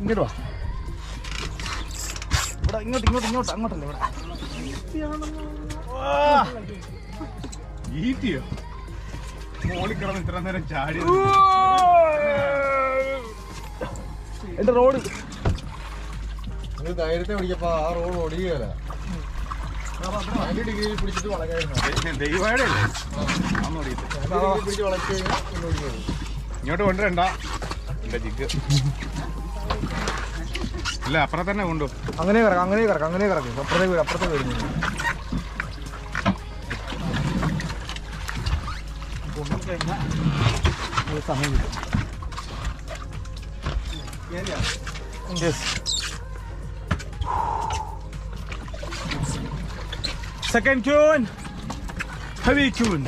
ഇങ്ങോട്ട് വാ. ഇവിടെ ഇങ്ങോട്ട് അങ്ങോട്ടല്ലേ ഇവിടെ. ഈറ്റിയോ മോളിൽ കിടന്ന് ഇത്ര നേരം ചാടി. എന്റെ റോഡ് ധൈര്യത്തെ പിടിക്കപ്പോ ആ റോഡ് ഓടിയല്ല 90 ഡിഗ്രിയിൽ പിടിച്ചിട്ട് വളകായിരുന്നു. ദൈവയുടെ പിടിച്ച് വളച്ച് ഇങ്ങോട്ട് കൊണ്ടുവരണ്ട എന്റെ ജിഗ്. ഇല്ല അപ്പുറം തന്നെ കൊണ്ടു. അങ്ങനെ കിടക്കും അപ്പുറത്തെ വീട് സമയം കിട്ടും. Second tune, heavy tune.